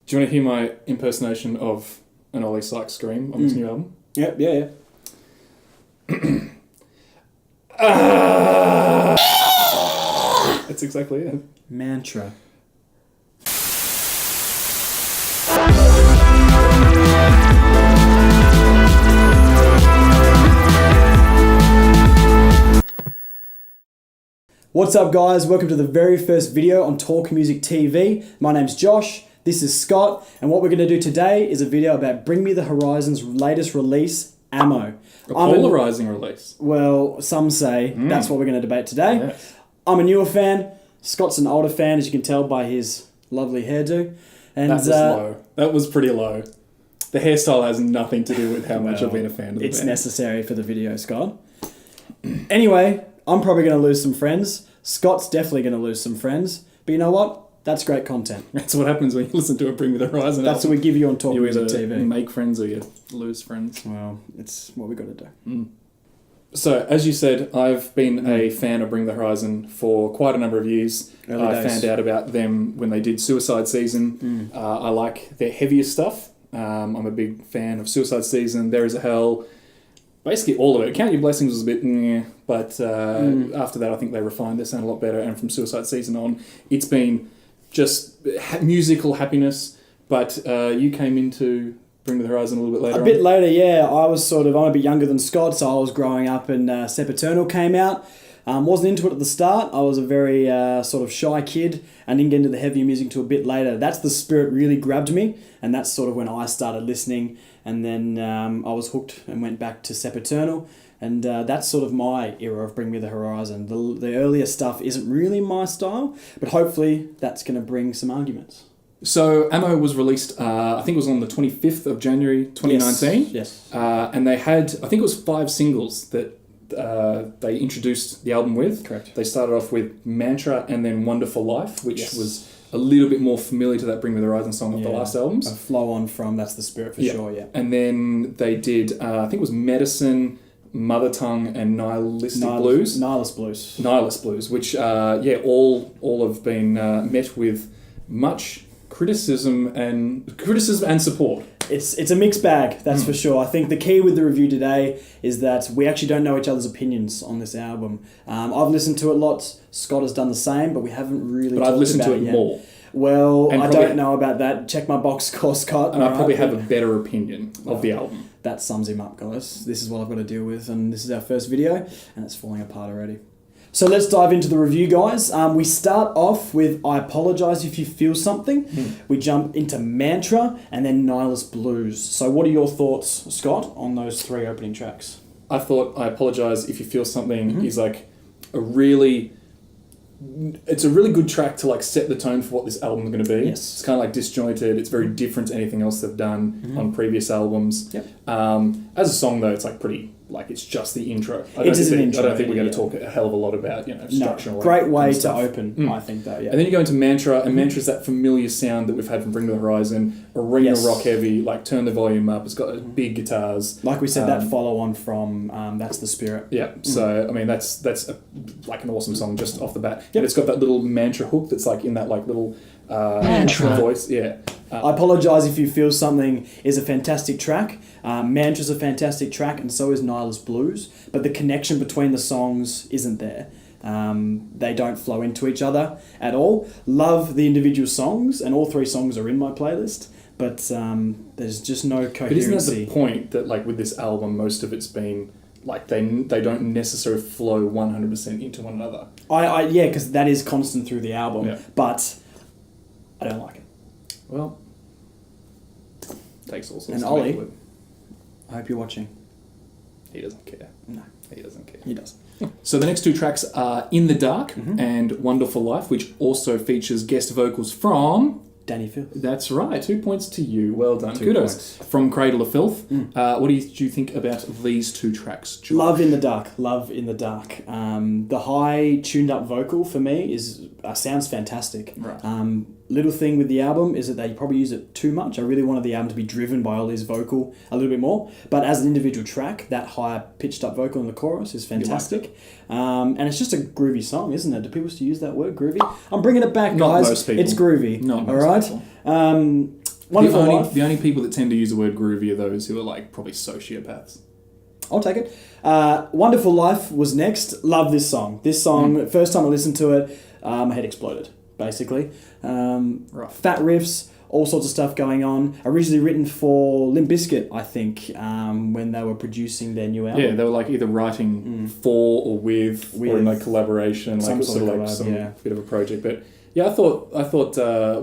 Do you want to hear my impersonation of an Ollie Sykes scream on this new album? Yep, yeah. That's exactly it. Mantra. What's up, guys? Welcome to the very first video on Talk Music TV. My name's Josh, this is Scott, and what we're going to do today is a video about Bring Me the Horizon's latest release, Ammo. A polarising release. Well, some say that's what we're going to debate today. Yes. I'm a newer fan, Scott's an older fan, as you can tell by his lovely hairdo. And That was low. That was pretty low. The hairstyle has nothing to do with how much I've been a fan of the it's band. necessary for the video, Scott. Anyway, I'm probably going to lose some friends. Scott's definitely going to lose some friends. But you know what? That's great content. That's what happens when you listen to a Bring Me the Horizon That's album. what we give you on Talk You Music either TV. make friends or you lose friends. Well, it's what we got to do. So, as you said, I've been a fan of Bring the Horizon for quite a number of years. Early I days. found out about them when they did Suicide Season. I like their heavier stuff. I'm a big fan of Suicide Season, There Is a Hell, basically all of it. Count Your Blessings was a bit but after that I think they refined their sound a lot better, and from Suicide Season on, it's been just musical happiness. But you came into Bring Me the Horizon a little bit later A bit later, yeah. I'm a bit younger than Scott, so I was growing up and Sempiternal came out. Wasn't into it at the start. I was a very sort of shy kid and didn't get into the heavier music until a bit later. That's the spirit really grabbed me, and that's sort of when I started listening. And then I was hooked and went back to Sempiternal, and that's sort of my era of Bring Me the Horizon. The earlier stuff isn't really my style, but hopefully that's going to bring some arguments. So Ammo was released, I think it was on the 25th of January 2019. Yes. And they had, I think it was 5 singles that they introduced the album with. Correct. They started off with Mantra and then Wonderful Life, which Yes. was a little bit more familiar to that Bring Me the Horizon song of the last albums. A flow on from That's the Spirit for sure, yeah. And then they did, I think it was Medicine, Mother Tongue, and Nihilistic Blues. Nihilist Blues. Nihilist Blues, which, all have been met with much criticism and support. It's a mixed bag, that's for sure. I think the key with the review today is that we actually don't know each other's opinions on this album. I've listened to it lots. Scott has done the same, but we haven't really. But I've listened to it yet. more. Well, And I probably- don't know about that. Check my box score, Scott. And I probably Alright? have a better opinion of the album. That sums him up, guys. This is what I've got to deal with, and this is our first video, and it's falling apart already. So let's dive into the review, guys. We start off with I Apologise If You Feel Something. We jump into Mantra, and then Nihilist Blues. So what are your thoughts, Scott, on those 3 opening tracks? I thought I Apologise If You Feel Something is like it's a really good track to like set the tone for what this album is going to be. Yes. It's kind of like disjointed. It's very different to anything else they've done on previous albums. Yep. As a song though, it's like pretty, like it's just the intro. It is an intro, I don't think we're going yeah. to talk a hell of a lot about, structure. and all Great that way kind to of stuff. open, I think, though, yeah. And then you go into Mantra, and Mantra's that familiar sound that we've had from Bring Me the Horizon, arena Yes. rock heavy, like turn the volume up. It's got big guitars. Like we said, that follow-on from That's the Spirit. Yeah, so I mean that's like an awesome song just off the bat. And it's got that little mantra hook that's like in that like little Mantra. voice. Yeah, I Apologise If You Feel Something is a fantastic track. Mantra's a fantastic track, and so is Nihilist Blues. But the connection between the songs isn't there. They don't flow into each other at all. Love the individual songs, and all 3 songs are in my playlist. But there's just no coherency. but isn't that the point that like with this album, most of it's been like they don't necessarily flow 100% into one another. Yeah, because that is constant through the album. Yeah. But I don't like it. Well, takes all sorts. And to Ollie? make it. I hope you're watching. He doesn't care. No, He doesn't care. he does. So the next 2 tracks are In the Dark and Wonderful Life, which also features guest vocals from... Danny Phil. That's right. 2 points to you. Well done. 2 Kudos. points. From Cradle of Filth. What do you think about these 2 tracks, George? Love in the Dark. Love in the Dark. The high tuned up vocal for me sounds fantastic. Right. Little thing with the album is that they probably use it too much. I really wanted the album to be driven by Ollie's vocal a little bit more. But as an individual track, that higher pitched up vocal in the chorus is fantastic. And it's just a groovy song, isn't it? Do people still use that word, groovy? I'm bringing it back, Not guys. most people. It's groovy. Not all most right. people. Wonderful Life. The only people that tend to use the word groovy are those who are like probably sociopaths. I'll take it. Wonderful Life was next. Love this song. This song, first time I listened to it, my head exploded, basically. Right. Fat riffs, all sorts of stuff going on. Originally written for Limp Bizkit, I think, when they were producing their new album. Yeah, they were like either writing for or with or in like collaboration, like it was sort of like some bit of a project. But yeah, I thought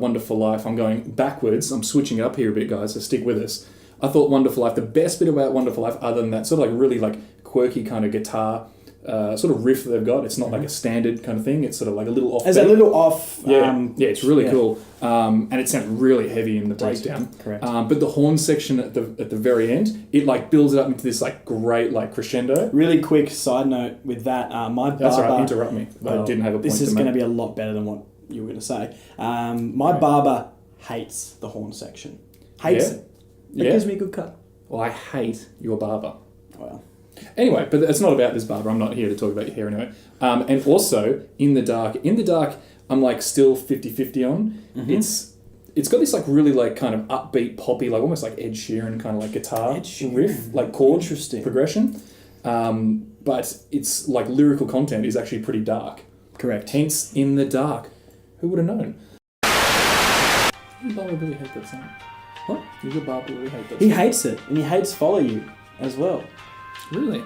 Wonderful Life. I'm going backwards. I'm switching it up here a bit, guys. So stick with us. I thought Wonderful Life. The best bit about Wonderful Life, other than that sort of like really like quirky kind of guitar sort of riff that they've got. It's not like a standard kind of thing. It's sort of like a little off. It's a little off. Yeah, it's really cool. And it sounds really heavy in the breakdown. Correct. But the horn section at the very end, it like builds it up into this like great like crescendo. Really quick side note with that, my barber... That's all right, interrupt me. I didn't have a point This is to going to make. be a lot better than what you were going to say. My barber hates the horn section. Hates it. It gives me a good cut. Well, I hate your barber. Well... Anyway, but it's not about this barber. I'm not here to talk about your hair anyway. And also, In the Dark, I'm like still 50-50 on. It's got this like really like kind of upbeat poppy, like almost like Ed Sheeran kind of like guitar riff, like chord progression. But it's like lyrical content is actually pretty dark. Correct. Hence, In the Dark. Who would have known? Your barber really hate that song. What? Your barber really hate that He song. hates it, and he hates Follow You as well. Really?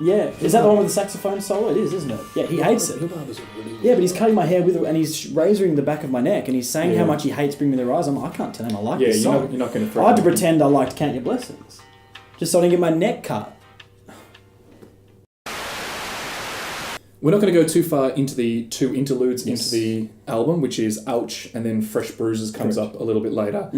Yeah. Is that the one with the saxophone solo? It is, isn't it? Yeah, he hates it. Your barber's a really Yeah, but he's cutting my hair with it, and he's razoring the back of my neck, and he's saying how much he hates Bring Me the Horizon. I'm like, I can't tell him I like this song. You're not going to throw I had to pretend I liked Count Your Blessings, just so I didn't get my neck cut. We're not going to go too far into the two interludes into the album, which is Ouch and then Fresh Bruises comes up a little bit later.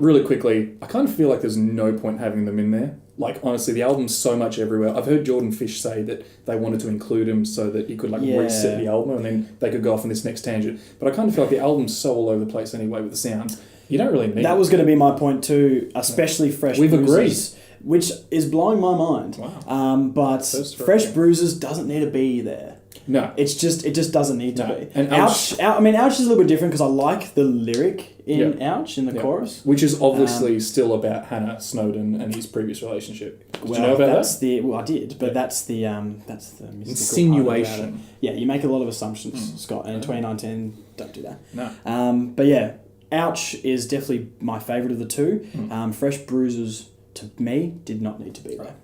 Really quickly, I kind of feel like there's no point having them in there. Like, honestly, the album's so much everywhere. I've heard Jordan Fish say that they wanted to include him so that he could like reset the album and then they could go off on this next tangent. But I kind of feel like the album's so all over the place anyway with the sound. You don't really need That it. was going to be my point too, especially Fresh We've Bruises. Which is blowing my mind. Wow. But Fresh Bruises doesn't need to be there. No. It just doesn't need to be. And Ouch is a little bit different because I like the lyric in Ouch in the chorus. Which is obviously still about Hannah Snowden and his previous relationship. Did you know about that? I did, but that's the mystical insinuation. part about it. Yeah, you make a lot of assumptions, Scott, and in 2019, don't do that. No. But yeah, Ouch is definitely my favourite of the two. Fresh Bruises, to me, did not need to be there.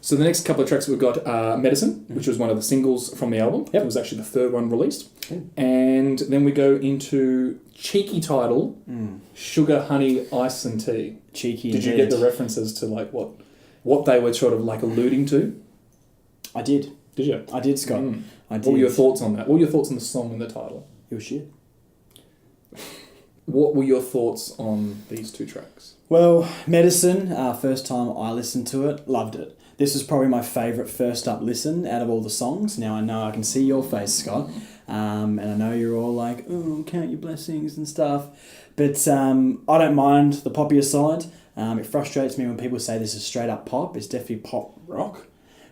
So the next couple of tracks we've got Medicine, which was one of the singles from the album. It was actually the third one released. And then we go into cheeky title, Sugar, Honey, Ice and Tea. Cheeky Did you get the references to like what they were sort of like alluding to? I did. Did you? I did, Scott. I did. What were your thoughts on that? What were your thoughts on the song and the title? It was shit. What were your thoughts on these two tracks? Well, Medicine, first time I listened to it, loved it. This was probably my favourite first up listen out of all the songs. Now I know I can see your face, Scott, and I know you're all like, oh, count your blessings and stuff. But I don't mind the poppier side. It frustrates me when people say this is straight up pop. It's definitely pop rock.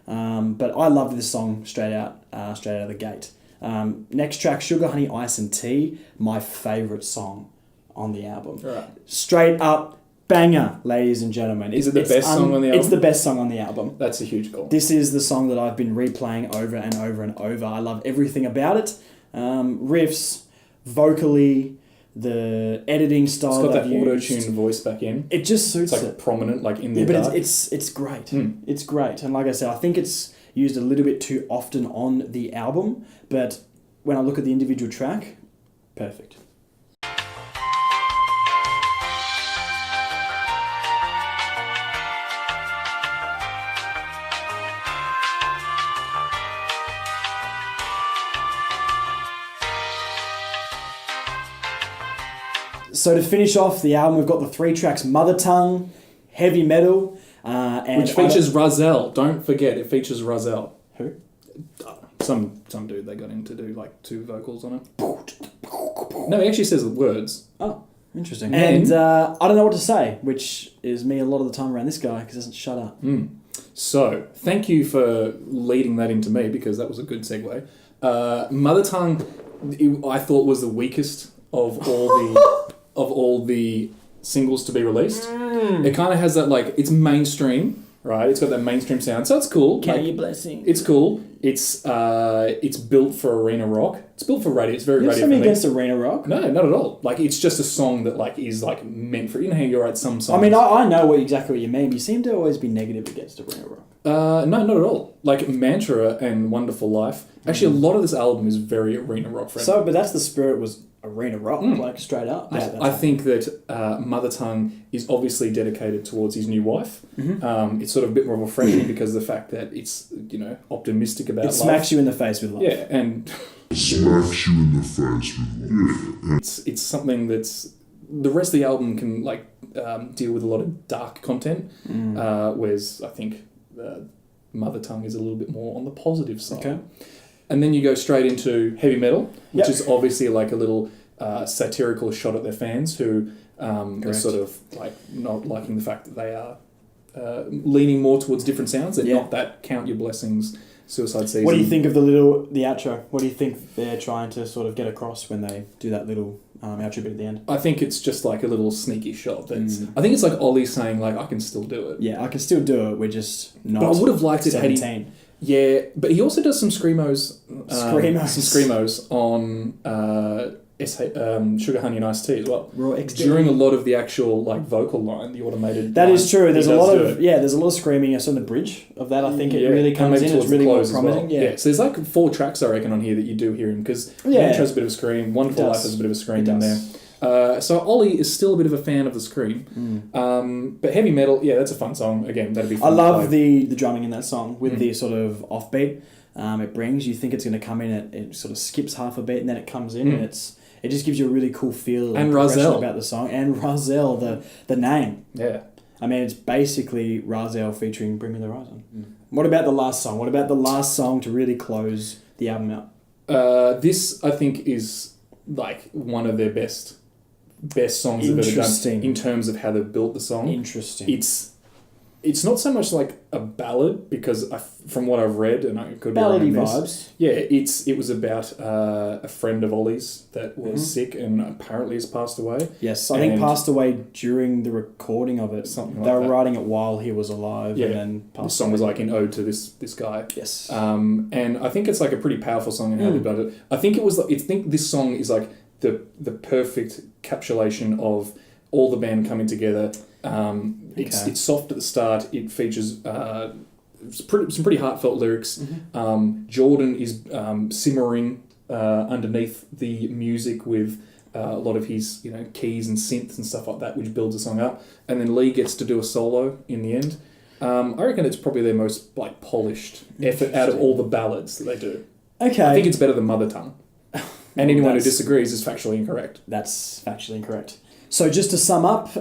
But I loved this song straight out of the gate. Next track, Sugar, Honey, Ice and Tea, my favourite song on the album. Right. Straight up banger, ladies and gentlemen. Is it the best song on the album? It's the best song on the album. That's a huge goal. This is the song that I've been replaying over and over and over. I love everything about it. Riffs, vocally, the editing style. It's got that auto-tuned voice back in. It just suits it's like it. prominent, like in the but dark. it's great. It's great. And like I said, I think it's used a little bit too often on the album, but when I look at the individual track, perfect. So to finish off the album, we've got the 3 tracks: Mother Tongue, Heavy Metal, and which features Razel. Don't forget, it features Razel. Who? Some dude they got him to do like 2 vocals on it. No, he actually says the words. Oh, interesting. And I don't know what to say, which is me a lot of the time around this guy because he doesn't shut up. So thank you for leading that into me because that was a good segue. Mother Tongue, I thought was the weakest of all the singles to be released. It kind of has that, like, it's mainstream, right? It's got that mainstream sound, so it's cool. Count your blessings. It's cool. It's built for arena rock. It's built for radio. It's very You have radio something friendly. against arena rock? No, not at all. Like, it's just a song that, like, is, like, meant for... You know how you write some songs? I mean, I know exactly what you mean. You seem to always be negative against arena rock. No, not at all. Like, Mantra and Wonderful Life. Actually, a lot of this album is very arena rock friendly. So, but that's the spirit was arena rock, like straight up. I think that Mother Tongue is obviously dedicated towards his new wife. It's sort of a bit more refreshing because of the fact that it's, you know, optimistic about life. It smacks you in the face with love. Yeah, and... Smacks you in the face with love. It's something that's... The rest of the album can, like, deal with a lot of dark content, whereas I think Mother Tongue is a little bit more on the positive side. Okay. And then you go straight into heavy metal, which is obviously like a little satirical shot at their fans who are sort of like not liking the fact that they are leaning more towards different sounds and not that Count Your Blessings, Suicide Season. What do you think of the outro? What do you think they're trying to sort of get across when they do that little outro bit at the end? I think it's just like a little sneaky shot. I think it's like Ollie saying like, I can still do it. Yeah, I can still do it. We're just not. But I would have liked it had he... 17. Yeah, but he also does some screamos. Some screamos on Sugar Honey and Iced Tea as well. Raw XD. During a lot of the actual like vocal line, the automated. That line, is true. There's a lot of it. there's a lot of screaming on the bridge of that. I think it really comes in. It's really more prominent. Well. Yeah. So there's like 4 tracks I reckon on here that you do hear him because Mantra has a bit of a scream, Wonderful Life has a bit of a scream in there. So Ollie is still a bit of a fan of the scream. But heavy metal, that's a fun song. Again, that'd be fun. I love the drumming in that song with the sort of offbeat it brings. You think it's going to come in, it sort of skips half a beat and then it comes in and it just gives you a really cool feel and Rahzel about the song. And Rahzel, the name. Yeah. I mean, it's basically Rahzel featuring Bring Me the Horizon. What about the last song? What about the last song to really close the album out? This, I think, is like one of their best songs they've ever done in terms of how they've built the song. Interesting. It's not so much like a ballad because from what I've read, and I could be ballady wrong on vibes. Yeah, it was about a friend of Ollie's that was sick and apparently has passed away. Yes, I think passed away during the recording of it. Something like they were that. writing it while he was alive, and then passed. The song was like an ode to this guy. Yes. And I think it's like a pretty powerful song in how they built it. I think this song is like the perfect encapsulation of all the band coming together. It's soft at the start. It features some pretty heartfelt lyrics. Jordan is simmering underneath the music with a lot of his keys and synths and stuff like that, which builds the song up. And then Lee gets to do a solo in the end. I reckon it's probably their most like polished effort out of all the ballads that they do. Okay. I think it's better than Mother Tongue. And anyone who disagrees is factually incorrect. That's factually incorrect. So just to sum up,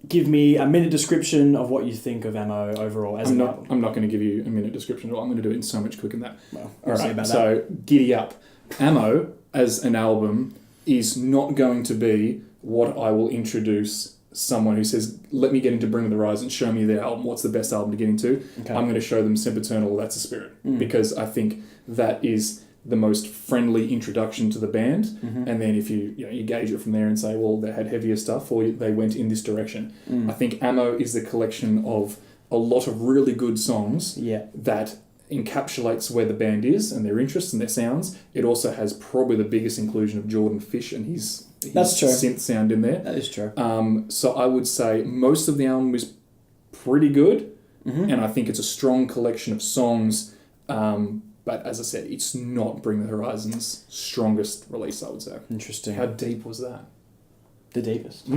give me a minute description of what you think of Ammo overall as an album. I'm not going to give you a minute description. I'm going to do it in so much quicker than that. Well, all right. So Giddy Up. Ammo as an album is not going to be what I will introduce someone who says, let me get into Bring Me the Horizon, show me their album, what's the best album to get into. Okay. I'm going to show them Sempiternal, That's a Spirit. Because I think that is the most friendly introduction to the band, and then if you gauge it from there and say, well, they had heavier stuff or they went in this direction. I think Ammo is the collection of a lot of really good songs that encapsulates where the band is and their interests and their sounds. It also has probably the biggest inclusion of Jordan Fish and his synth sound in there. That is true. So I would say most of the album is pretty good, and I think it's a strong collection of songs. But as I said, it's not Bring the Horizon's strongest release, I would say. Interesting. How deep was that? The deepest.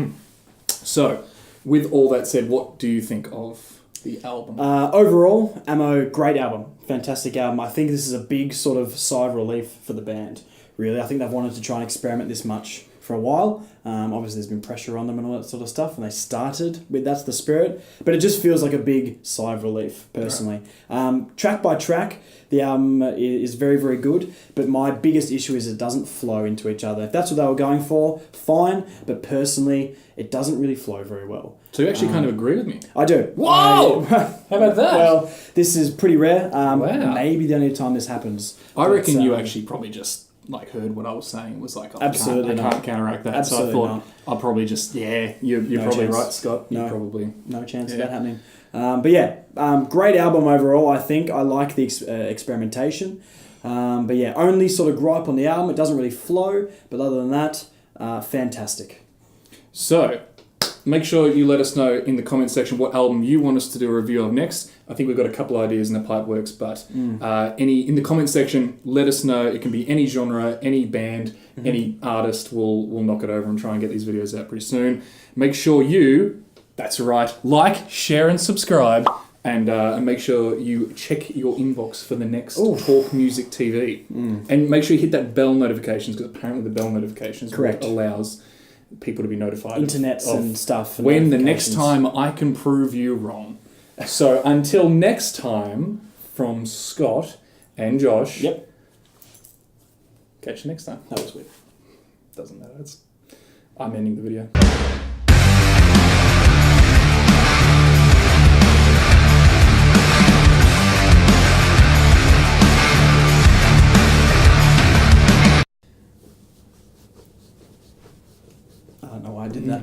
So, with all that said, what do you think of the album? Overall, Ammo, great album. Fantastic album. I think this is a big sort of sigh of relief for the band, really. I think they've wanted to try and experiment this much for a while. Obviously, there's been pressure on them and all that sort of stuff, and they started with That's the Spirit. But it just feels like a big sigh of relief, personally. Right. Track by track, the album is very, very good, but my biggest issue is it doesn't flow into each other. If that's what they were going for, fine, but personally, it doesn't really flow very well. So you actually kind of agree with me? I do. Whoa! How about that? Well, this is pretty rare. Wow. Maybe the only time this happens. I reckon you actually probably just like heard what I was saying, it was like, Absolutely I not. can't counteract that. Absolutely so I thought not. I'll probably just you're No probably chance. right, Scott. No. You probably No chance of Yeah. that happening. But yeah, great album overall, I think. I like the experimentation. But yeah, only sort of gripe on the album. It doesn't really flow. But other than that, fantastic. So, make sure you let us know in the comment section what album you want us to do a review of next. I think we've got a couple ideas in the pipe works, but in the comment section, let us know. It can be any genre, any band, any artist. We'll knock it over and try and get these videos out pretty soon. Make sure that's right, like, share, and subscribe. And make sure you check your inbox for the next Talk Music TV. And make sure you hit that bell notifications, because apparently the bell notifications Correct. allows people to be notified Internets of and stuff. And when the next notifications. time I can prove you wrong. So until next time, from Scott and Josh. Yep. Catch you next time. That was weird. Doesn't matter. I'm ending the video. I don't know why I did that.